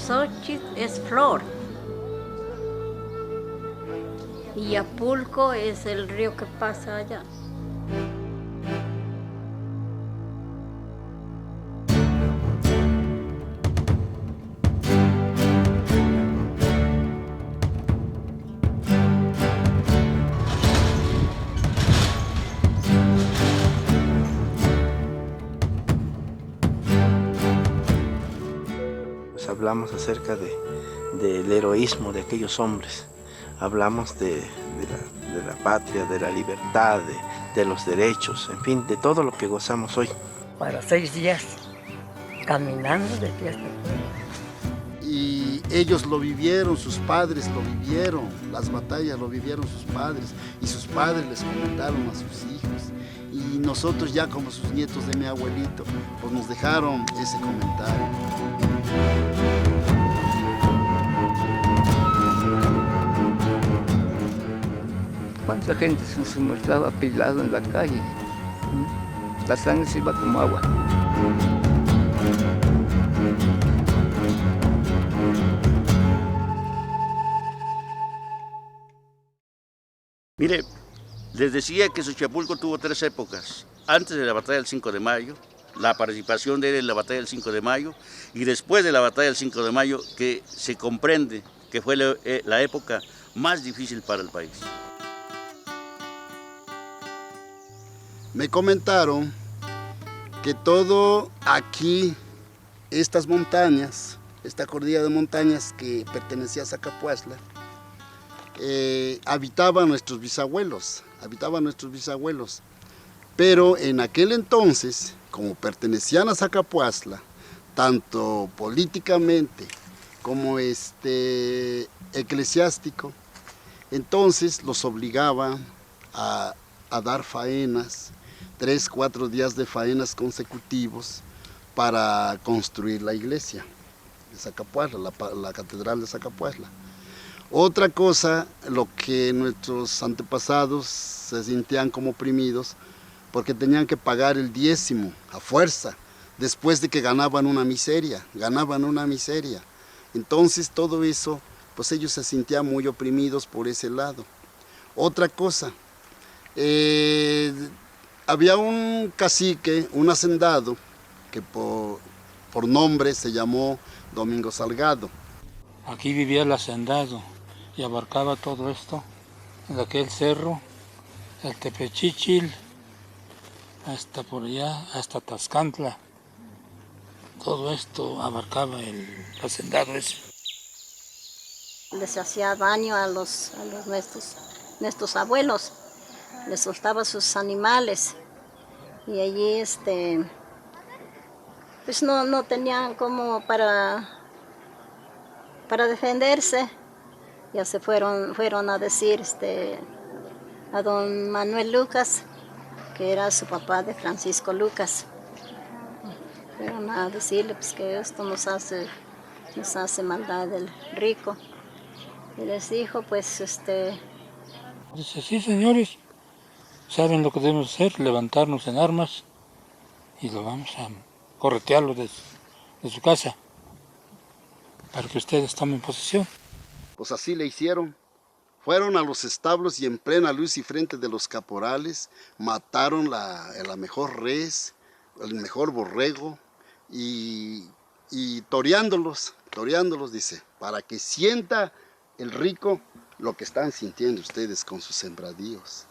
Xochitl es flor y Yapulco es el río que pasa allá. Hablamos acerca del heroísmo de aquellos hombres, hablamos de la patria, de la libertad, de los derechos, en fin, de todo lo que gozamos hoy. Para 6 días, caminando de fiesta. Y ellos lo vivieron, sus padres lo vivieron, las batallas lo vivieron sus padres, y sus padres les comentaron a sus hijos. Y nosotros ya como sus nietos de mi abuelito, pues nos dejaron ese comentario. ¿Cuánta gente se mostraba apilado en la calle? La sangre se iba como agua. Mire, les decía que Xochapulco tuvo 3 épocas. Antes de la batalla del 5 de mayo, la participación de él en la batalla del 5 de mayo, y después de la batalla del 5 de mayo, que se comprende que fue la época más difícil para el país. Me comentaron que todo aquí, estas montañas, esta cordillera de montañas que pertenecía a Zacapuazla, habitaban nuestros bisabuelos, pero en aquel entonces, como pertenecían a Zacapuazla, tanto políticamente como eclesiástico, entonces los obligaban a dar faenas, 3, 4 días de faenas consecutivos para construir la iglesia de Zacapuazla, la catedral de Zacapuazla. Otra cosa, lo que nuestros antepasados se sentían como oprimidos, porque tenían que pagar el diezmo a fuerza, después de que ganaban una miseria. Entonces todo eso, pues ellos se sentían muy oprimidos por ese lado. Otra cosa, había un cacique, un hacendado, que por nombre se llamó Domingo Salgado. Aquí vivía el hacendado y abarcaba todo esto, en aquel cerro, el Tepechichil, hasta por allá, hasta Tascantla. Todo esto abarcaba el hacendado ese. Les hacía daño a nuestros abuelos, les soltaba sus animales y allí pues no tenían como para defenderse. Ya se fueron a decir a don Manuel Lucas, que era su papá de Francisco Lucas. Fueron a decirle pues, que esto nos hace maldad el rico. Y les dijo, pues, Dice, sí, señores, saben lo que debemos hacer, levantarnos en armas y lo vamos a corretearlo de su casa para que ustedes tomen posesión. Pues así le hicieron. Fueron a los establos y en plena luz y frente de los caporales mataron la mejor res, el mejor borrego y toreándolos, dice, para que sienta el rico lo que están sintiendo ustedes con sus sembradíos,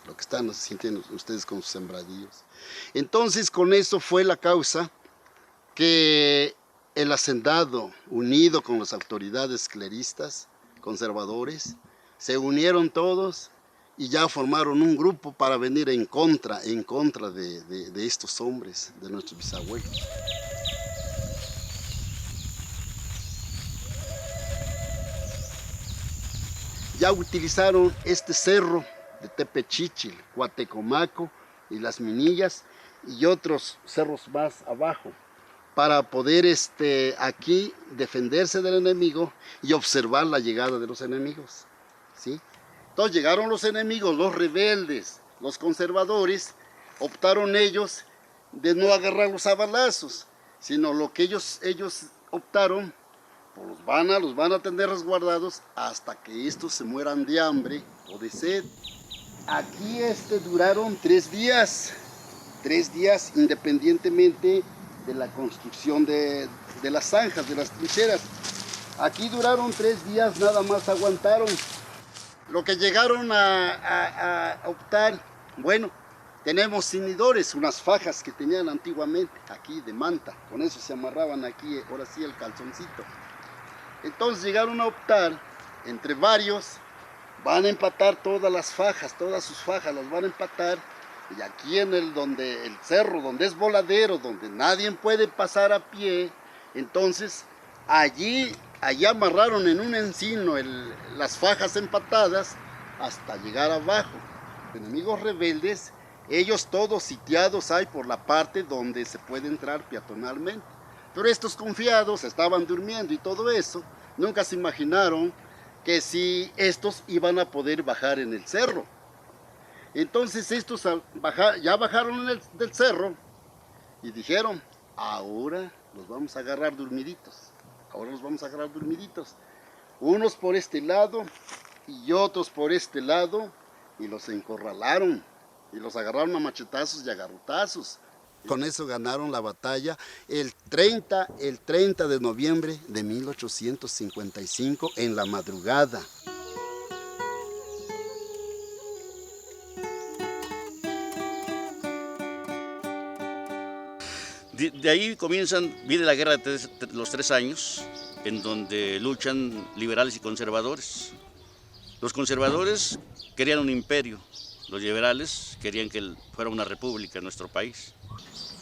Entonces con eso fue la causa que el hacendado, unido con las autoridades cleristas, conservadores, se unieron todos y ya formaron un grupo para venir en contra de estos hombres, de nuestros bisabuelos. ya utilizaron este cerro de Tepechichil, Cuatecomaco y Las Minillas y otros cerros más abajo para poder aquí defenderse del enemigo y observar la llegada de los enemigos, ¿sí? Entonces llegaron los enemigos, los rebeldes, los conservadores, optaron ellos de no agarrarlos a balazos, sino lo que ellos optaron, pues los van a tener resguardados hasta que estos se mueran de hambre o de sed. Aquí duraron 3 días independientemente de la construcción de las zanjas, de las trincheras. Aquí duraron 3 días, nada más aguantaron. Lo que llegaron a optar, bueno, tenemos cinidores, unas fajas que tenían antiguamente aquí de manta, con eso se amarraban aquí, ahora sí, el calzoncito. Entonces llegaron a optar, entre varios, van a empatar todas las fajas, todas sus fajas las van a empatar, y aquí en el cerro, donde es voladero, donde nadie puede pasar a pie, entonces allí amarraron en un encino las fajas empatadas hasta llegar abajo. Enemigos rebeldes, ellos todos sitiados hay por la parte donde se puede entrar peatonalmente. Pero estos confiados estaban durmiendo y todo eso, nunca se imaginaron que si estos iban a poder bajar en el cerro. Entonces estos ya bajaron del cerro y dijeron, ahora los vamos a agarrar dormiditos. Unos por este lado y otros por este lado, y los encorralaron y los agarraron a machetazos y a garrotazos. Con eso ganaron la batalla el 30 de noviembre de 1855 en la madrugada. De ahí viene la guerra de los 3 años, en donde luchan liberales y conservadores. Los conservadores querían un imperio, los liberales querían que fuera una república en nuestro país.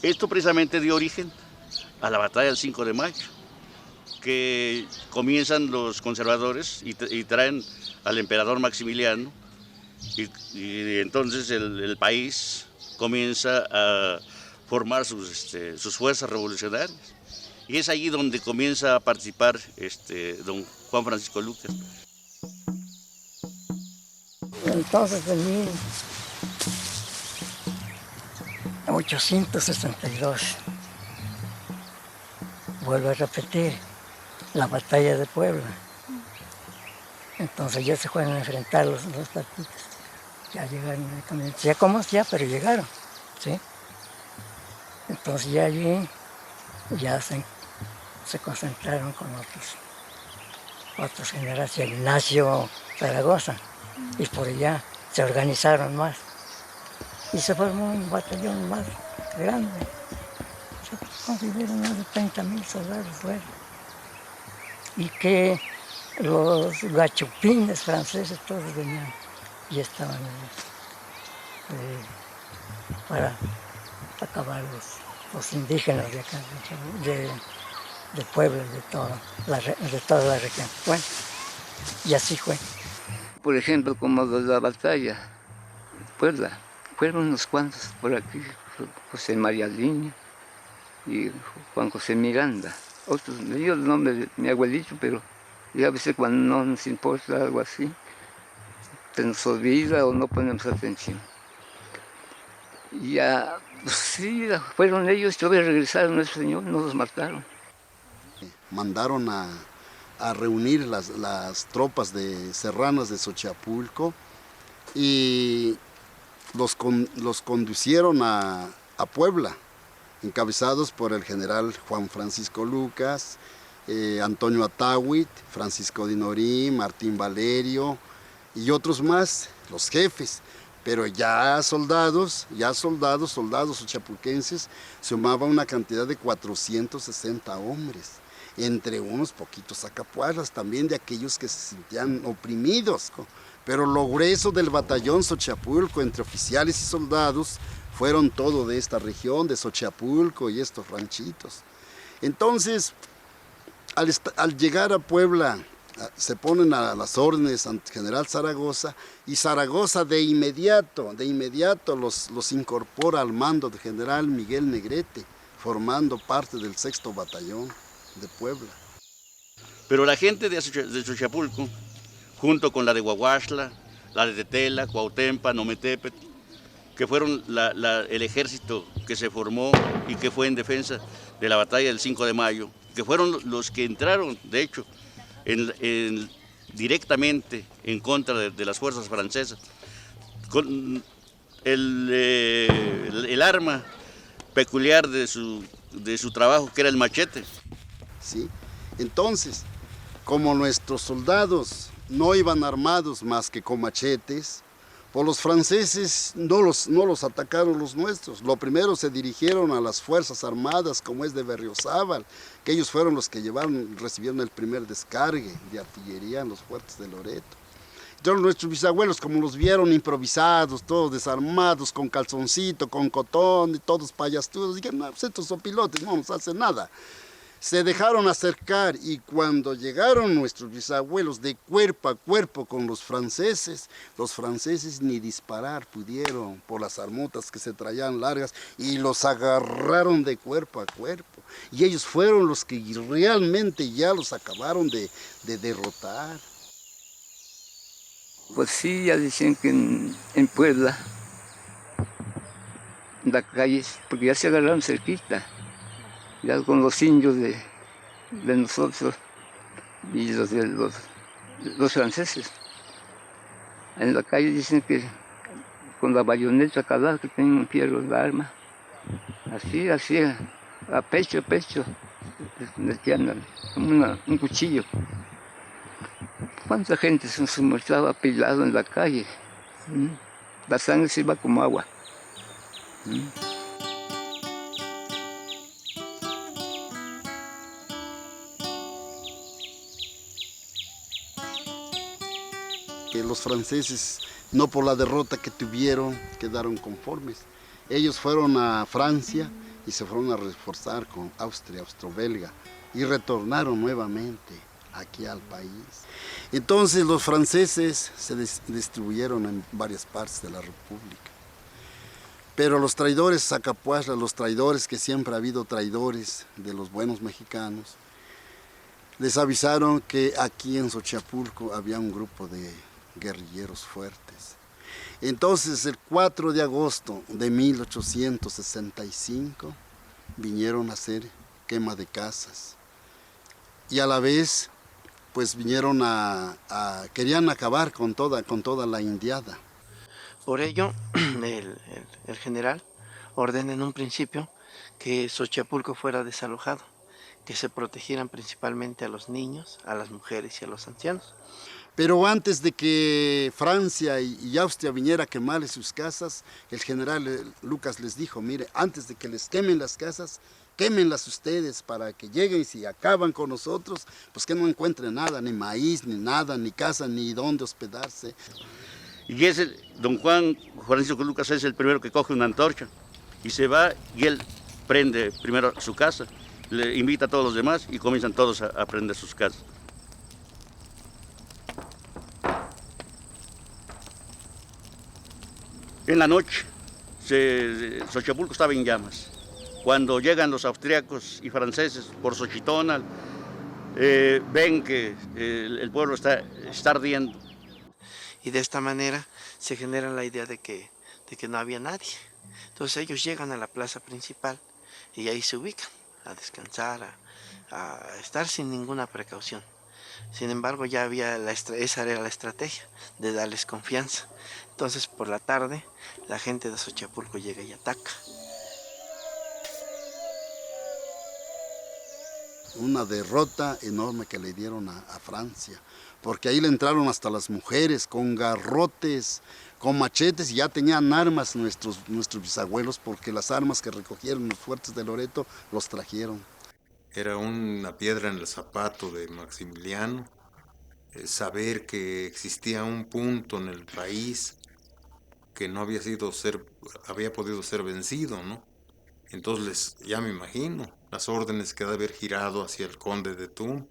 Esto precisamente dio origen a la batalla del 5 de mayo, que comienzan los conservadores y traen al emperador Maximiliano, y entonces el país comienza a formar sus fuerzas revolucionarias. Y es allí donde comienza a participar don Juan Francisco Lucas. Entonces en 1862 vuelvo a repetir la batalla de Puebla. Entonces ya se fueron a enfrentar los partidos. Ya llegaron, ya como ya, pero llegaron, ¿sí? Entonces ya allí ya se concentraron con otros generales, Ignacio Zaragoza, y por allá se organizaron más. Y se formó un batallón más grande. Se consideran más de 30,000 soldados fuera. Y que los gachupines franceses todos venían y estaban para acabar los indígenas de acá, de Puebla, de toda la región. Bueno, y así fue. Por ejemplo, como la batalla de Puebla, fueron unos cuantos por aquí, José María Liña y Juan José Miranda. Otros, me dio el nombre de mi abuelito, pero ya a veces cuando no nos importa algo así, se nos olvida o no ponemos atención. Ya, sí, fueron ellos, todavía regresaron al Señor, no los mataron. Mandaron a reunir las tropas serranas de Xochapulco y los conducieron a Puebla, encabezados por el general Juan Francisco Lucas, Antonio Atáhuit, Francisco Dinorí, Martín Valerio y otros más, los jefes. Pero ya soldados xochapulquenses, sumaba una cantidad de 460 hombres, entre unos poquitos sacapualas, también de aquellos que se sentían oprimidos. Pero lo grueso del batallón Xochapulco, entre oficiales y soldados, fueron todo de esta región, de Xochapulco y estos ranchitos. Entonces, al llegar a Puebla se ponen a las órdenes ante general Zaragoza, y Zaragoza de inmediato los incorpora al mando de general Miguel Negrete, formando parte del 6º Batallón de Puebla. Pero la gente de Xochapulco, junto con la de Huahuaxtla, la de Tetela, Cuautempa, Nometepet, que fueron el ejército que se formó y que fue en defensa de la batalla del 5 de mayo, que fueron los que entraron, de hecho, directamente en contra de las fuerzas francesas, con el arma peculiar de su trabajo, que era el machete. ¿Sí? Entonces, como nuestros soldados no iban armados más que con machetes, pues los franceses no los atacaron los nuestros. Lo primero se dirigieron a las fuerzas armadas, como es de Berriozábal, que ellos fueron los que recibieron el primer descargue de artillería en los fuertes de Loreto. Entonces nuestros bisabuelos, como los vieron improvisados, todos desarmados, con calzoncito, con cotón, y todos payastudos, dijeron, no, pues estos son pilotes, no nos hacen nada. Se dejaron acercar, y cuando llegaron nuestros bisabuelos de cuerpo a cuerpo con los franceses ni disparar pudieron por las armutas que se traían largas, y los agarraron de cuerpo a cuerpo. Y ellos fueron los que realmente ya los acabaron de derrotar. Pues sí, ya decían que en Puebla, en la calle, porque ya se agarraron cerquita, ya con los indios de nosotros y los franceses. En la calle dicen que con la bayoneta cada que tienen un fierro la arma, así, a pecho, como un cuchillo. ¿Cuánta gente se mostraba apilado en la calle? La sangre se iba como agua. Que los franceses, no por la derrota que tuvieron, quedaron conformes. Ellos fueron a Francia y se fueron a reforzar con Austria, austro-belga, y retornaron nuevamente aquí al país. Entonces los franceses se distribuyeron en varias partes de la República. Pero los traidores Zacapuazla, los traidores, que siempre ha habido traidores de los buenos mexicanos, les avisaron que aquí en Xochapulco había un grupo de guerrilleros fuertes. Entonces el 4 de agosto de 1865 vinieron a hacer quema de casas, y a la vez pues vinieron querían acabar con toda la indiada. Por ello, el general ordena en un principio que Xochapulco fuera desalojado, que se protegieran principalmente a los niños, a las mujeres y a los ancianos. Pero antes de que Francia y Austria viniera a quemarles sus casas, el general Lucas les dijo, mire, antes de que les quemen las casas, quémenlas ustedes para que lleguen, y si acaban con nosotros, pues que no encuentren nada, ni maíz, ni nada, ni casa, ni dónde hospedarse. Y don Juan Francisco Lucas es el primero que coge una antorcha y se va, y él prende primero su casa, le invita a todos los demás y comienzan todos a prender sus casas. En la noche, Xochapulco estaba en llamas. Cuando llegan los austriacos y franceses por Xochitonal, ven que el pueblo está ardiendo. Y de esta manera se genera la idea de que no había nadie. Entonces ellos llegan a la plaza principal y ahí se ubican a descansar, a estar sin ninguna precaución. Sin embargo, ya había esa era la estrategia, de darles confianza. Entonces, por la tarde, la gente de Xochapulco llega y ataca. Una derrota enorme que le dieron a Francia, porque ahí le entraron hasta las mujeres con garrotes, con machetes, y ya tenían armas nuestros bisabuelos, porque las armas que recogieron en los fuertes de Loreto los trajeron. Era una piedra en el zapato de Maximiliano, saber que existía un punto en el país que no había podido ser vencido, ¿no? Entonces ya me imagino las órdenes que ha de haber girado hacia el conde de Tum,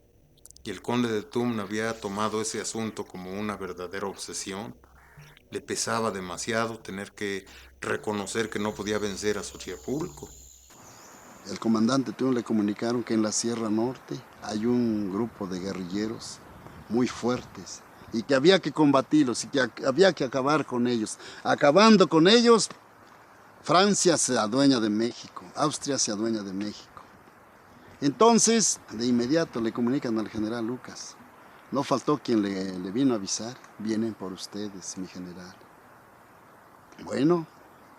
y el conde de Tumna había tomado ese asunto como una verdadera obsesión. Le pesaba demasiado tener que reconocer que no podía vencer a Xochipulco. El comandante Tum le comunicaron que en la Sierra Norte hay un grupo de guerrilleros muy fuertes y que había que combatirlos y que había que acabar con ellos. Acabando con ellos, Francia se adueña de México, Austria se adueña de México. Entonces, de inmediato le comunican al general Lucas. No faltó quien le vino a avisar, vienen por ustedes, mi general. Bueno,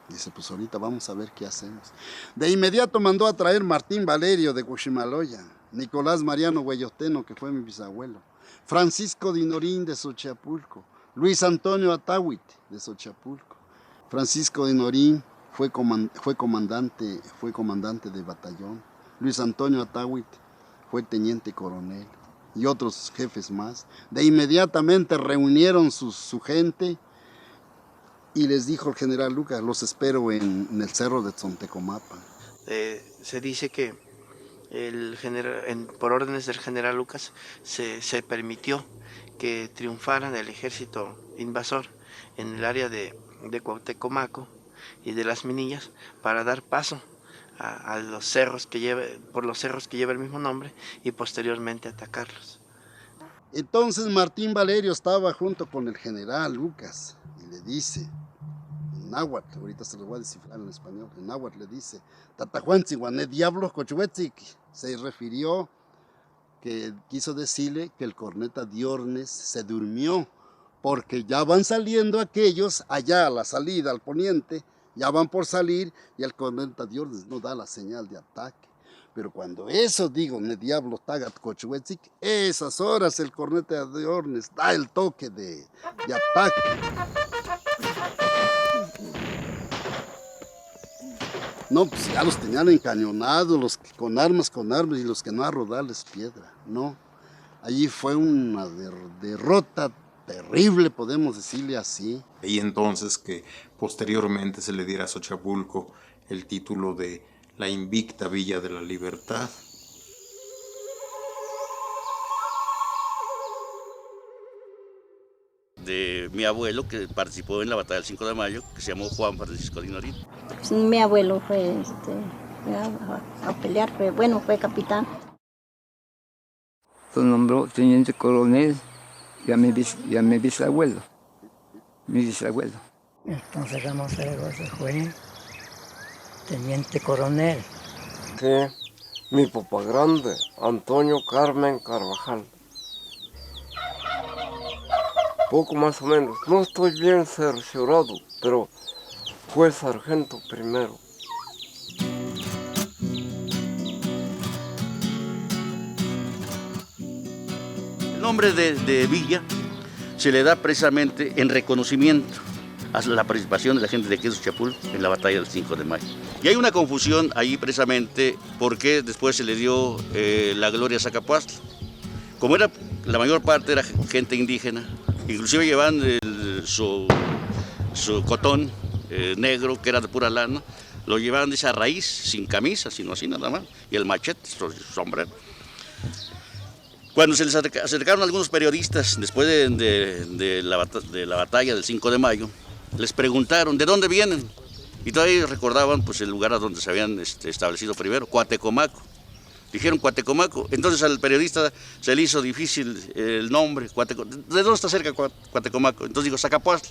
dice, pues ahorita vamos a ver qué hacemos. De inmediato mandó a traer Martín Valerio de Cuchimaloya, Nicolás Mariano Hueyoteno, que fue mi bisabuelo, Francisco Dinorín de Xochipulco, Luis Antonio Atahuit de Xochipulco. Francisco Dinorín fue comandante de batallón. Luis Antonio Atahuit fue teniente coronel y otros jefes más. De inmediatamente reunieron su gente y les dijo el general Lucas, los espero en el cerro de Tzontecomapan. Se dice que por órdenes del general Lucas se permitió que triunfaran el ejército invasor en el área de Cuauhtecomaco y de Las Minillas para dar paso a los cerros por los cerros que lleva el mismo nombre y posteriormente atacarlos. Entonces Martín Valerio estaba junto con el general Lucas y le dice, en náhuatl, ahorita se lo voy a descifrar en español, en náhuatl le dice, Tatajuantziguané diablos cochuetzik. Se refirió, que quiso decirle que el corneta Diornes se durmió, porque ya van saliendo aquellos allá a la salida, al poniente, ya van por salir y el corneta Diornes no da la señal de ataque. Pero cuando eso digo, ne diablo tagat cochuetzik, esas horas el corneta Diornes da el toque de ataque. No, pues ya los tenían encañonados, los con armas y los que no a rodarles piedra, no. Allí fue una derrota terrible, podemos decirle así. Y entonces que posteriormente se le diera a Xochipulco el título de la invicta Villa de la Libertad. De mi abuelo, que participó en la batalla del 5 de mayo, que se llamó Juan Francisco Dinorín. Pues, mi abuelo fue a pelear, fue capitán. Se nombró teniente coronel y a mi bisabuelo. Entonces Ramón Zaragoza fue teniente coronel. Sí, mi papá grande, Antonio Carmen Carvajal. Poco más o menos, no estoy bien cerciorado, pero fue sargento primero. El nombre de Villa se le da precisamente en reconocimiento a la participación de la gente de aquí de Xochipulco en la batalla del 5 de mayo. Y hay una confusión ahí precisamente porque después se le dio la gloria a Zacapuastla. Como la mayor parte era gente indígena, inclusive llevaban su cotón negro, que era de pura lana, lo llevaban de esa raíz, sin camisa, sino así nada más, y el machete, su sombrero. Cuando se les acercaron algunos periodistas después de la batalla del 5 de mayo, les preguntaron, ¿de dónde vienen? Y todavía recordaban pues, el lugar a donde se habían establecido primero, Cuauhtecomaco. Dijeron Cuauhtecomaco, entonces al periodista se le hizo difícil el nombre, ¿de dónde está cerca Cuauhtecomaco? Entonces digo, Zacapuastla.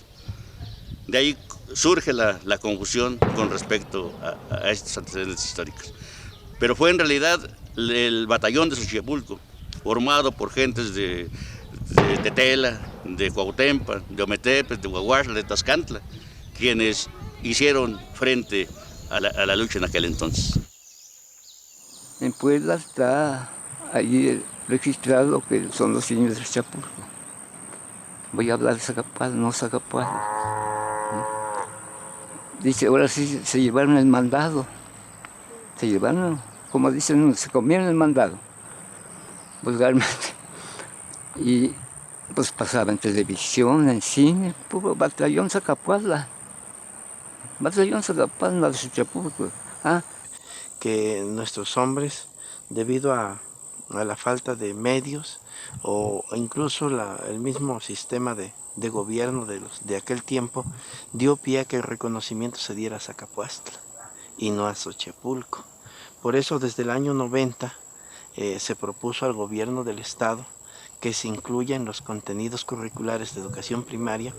De ahí surge la confusión con respecto a estos antecedentes históricos. Pero fue en realidad el batallón de Xochipulco, formado por gentes de Tetela, de Cuauhtémoc, de Ometepe, de Huahuaxla, de Tlaxcantla, quienes hicieron frente a la lucha en aquel entonces. En Puebla está allí registrado que son los señores de Xochipulco. Voy a hablar de Zacapuastla, no Zacapuastla. Dice, ahora sí se llevaron el mandado. Se llevaron, como dicen, se comieron el mandado, vulgarmente. Y pues pasaba en televisión, en cine, puro batallón Zacapuastla. Batallón Zacapuastla de Xochipulco. Que nuestros hombres, debido a la falta de medios, o incluso el mismo sistema de gobierno de aquel tiempo dio pie a que el reconocimiento se diera a Zacapuastla y no a Xochipulco. Por eso desde el año 90 se propuso al gobierno del estado que se incluya en los contenidos curriculares de educación primaria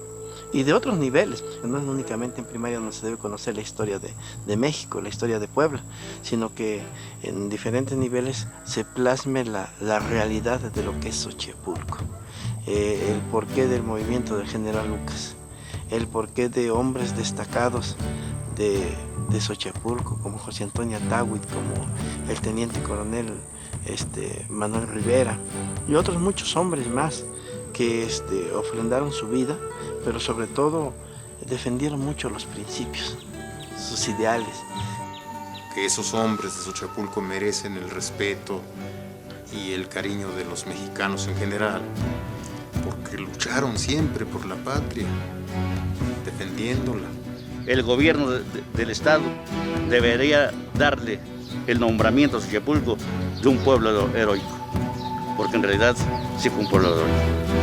y de otros niveles, porque no es únicamente en primaria donde se debe conocer la historia de México, la historia de Puebla, sino que en diferentes niveles se plasme la realidad de lo que es Xochipulco, el porqué del movimiento del general Lucas, el porqué de hombres destacados de Xochipulco, como José Antonio Atawit, como el teniente coronel Manuel Rivera y otros muchos hombres más que ofrendaron su vida, pero sobre todo defendieron mucho los principios, sus ideales. Que esos hombres de Xochipulco merecen el respeto y el cariño de los mexicanos en general, porque lucharon siempre por la patria, defendiéndola. El gobierno del estado debería darle el nombramiento a Xochipulco de un pueblo heroico, porque en realidad sí fue un pueblo heroico.